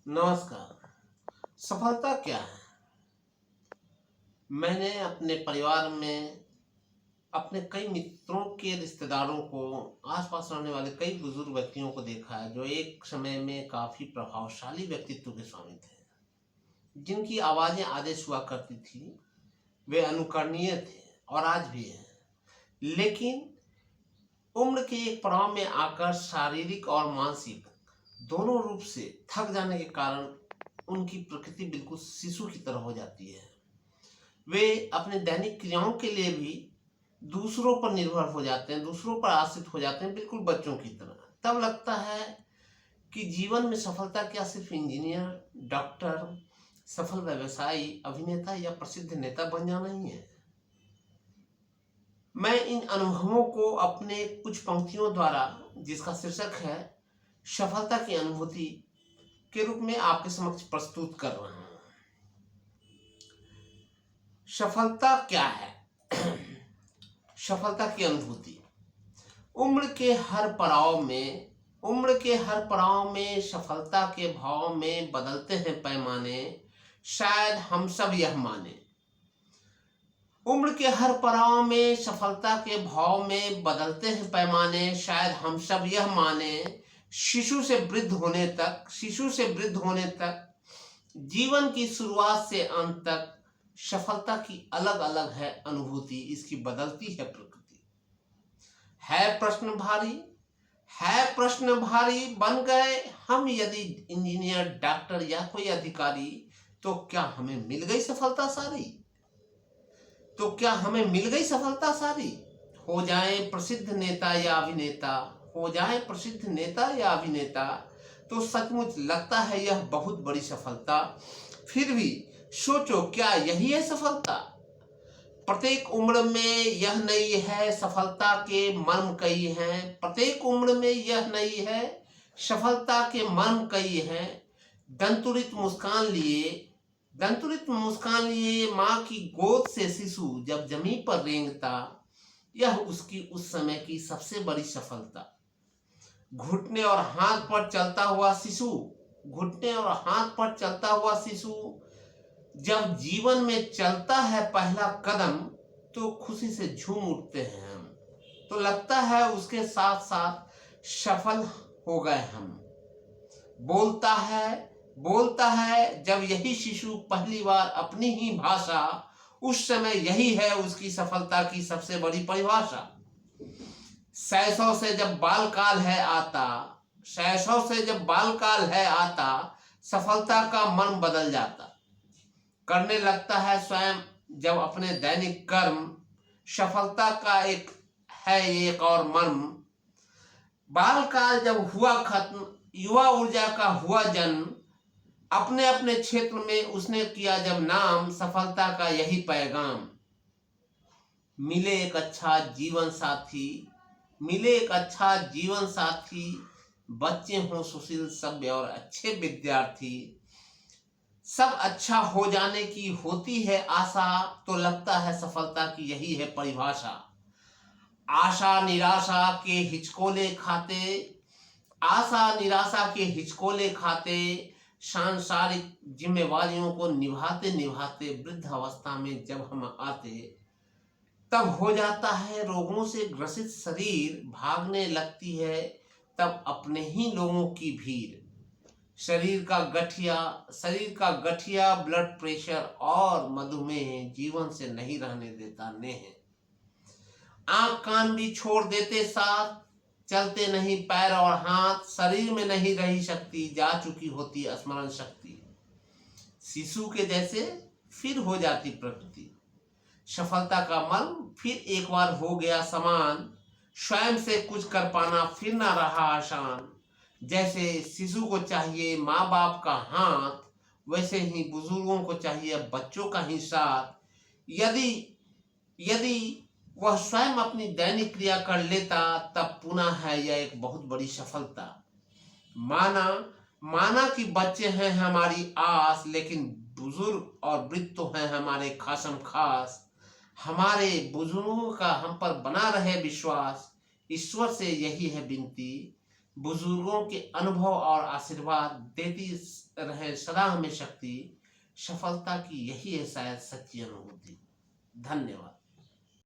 नमस्कार। सफलता क्या है? मैंने अपने परिवार में अपने कई मित्रों के रिश्तेदारों को, आसपास रहने वाले कई बुजुर्ग व्यक्तियों को देखा है जो एक समय में काफी प्रभावशाली व्यक्तित्व के स्वामी थे, जिनकी आवाजें आदेश हुआ करती थी। वे अनुकरणीय थे और आज भी हैं, लेकिन उम्र के एक पड़ाव में आकर शारीरिक और मानसिक दोनों रूप से थक जाने के कारण उनकी प्रकृति बिल्कुल शिशु की तरह हो जाती है। वे अपने दैनिक क्रियाओं के लिए भी दूसरों पर निर्भर हो जाते हैं, दूसरों पर आश्रित हो जाते हैं, बिल्कुल बच्चों की तरह। तब लगता है कि जीवन में सफलता क्या सिर्फ इंजीनियर, डॉक्टर, सफल व्यवसायी, अभिनेता या प्रसिद्ध नेता बन जाना ही है। मैं इन अनुभवों को अपने कुछ पंक्तियों द्वारा, जिसका शीर्षक है सफलता की अनुभूति, के रूप में आपके समक्ष प्रस्तुत कर रहा हूं। सफलता क्या है? सफलता की अनुभूति। उम्र के हर पड़ाव में सफलता के भाव में बदलते हैं पैमाने, शायद हम सब यह माने। उम्र के हर पड़ाव में सफलता के भाव में बदलते हैं पैमाने, शायद हम सब यह माने। शिशु से वृद्ध होने तक, जीवन की शुरुआत से अंत तक सफलता की अलग अलग है अनुभूति, इसकी बदलती है प्रकृति। है प्रश्न भारी, बन गए हम यदि इंजीनियर, डॉक्टर या कोई अधिकारी, तो क्या हमें मिल गई सफलता सारी? हो जाए प्रसिद्ध नेता या अभिनेता, तो सचमुच लगता है यह बहुत बड़ी सफलता। फिर भी सोचो, क्या यही है सफलता? प्रत्येक उम्र में यह नहीं है, सफलता के मर्म कई हैं। दंतुरित मुस्कान लिए माँ की गोद से शिशु जब जमीन पर रेंगता, यह उसकी उस समय की सबसे बड़ी सफलता। घुटने और हाथ पर चलता हुआ शिशु जब जीवन में चलता है पहला कदम, तो खुशी से झूम उठते हैं हम, तो लगता है उसके साथ साथ सफल हो गए हम। बोलता है जब यही शिशु पहली बार अपनी ही भाषा, उस समय यही है उसकी सफलता की सबसे बड़ी परिभाषा। शैशव से जब बालकाल है आता, सफलता का मर्म बदल जाता। करने लगता है स्वयं जब अपने दैनिक कर्म, सफलता का एक और मर्म। बालकाल जब हुआ खत्म, युवा ऊर्जा का हुआ जन्म, अपने अपने क्षेत्र में उसने किया जब नाम, सफलता का यही पैगाम। मिले एक अच्छा जीवन साथी, बच्चे हों सुशील, सभ्य और अच्छे विद्यार्थी। सब अच्छा हो जाने की होती है आशा, तो लगता है सफलता की यही है परिभाषा। आशा निराशा के हिचकोले खाते, सांसारिक जिम्मेवारियों को निभाते वृद्ध अवस्था में जब हम आते, तब हो जाता है रोगों से ग्रसित शरीर, भागने लगती है तब अपने ही लोगों की भीड़। शरीर का गठिया ब्लड प्रेशर और मधुमेह जीवन से नहीं रहने देता नेह। आंख कान भी छोड़ देते साथ, चलते नहीं पैर और हाथ, शरीर में नहीं रही शक्ति, जा चुकी होती स्मरण शक्ति। शिशु के जैसे फिर हो जाती प्रकृति। सफलता का मर्म फिर एक बार हो गया समान, स्वयं से कुछ कर पाना फिर ना रहा आसान। जैसे शिशु को चाहिए माँ बाप का हाथ, वैसे ही बुजुर्गों को चाहिए बच्चों का ही साथ। यदि वह स्वयं अपनी दैनिक क्रिया कर लेता, तब पुनः है यह एक बहुत बड़ी सफलता। माना कि बच्चे हैं हमारी आस, लेकिन बुजुर्ग और वृद्ध तो हैं हमारे खासम खास। हमारे बुजुर्गों का हम पर बना रहे विश्वास, ईश्वर से यही है विनती। बुजुर्गों के अनुभव और आशीर्वाद देती रहे सदा हमें शक्ति। सफलता की यही है शायद सच्ची अनुभूति। धन्यवाद।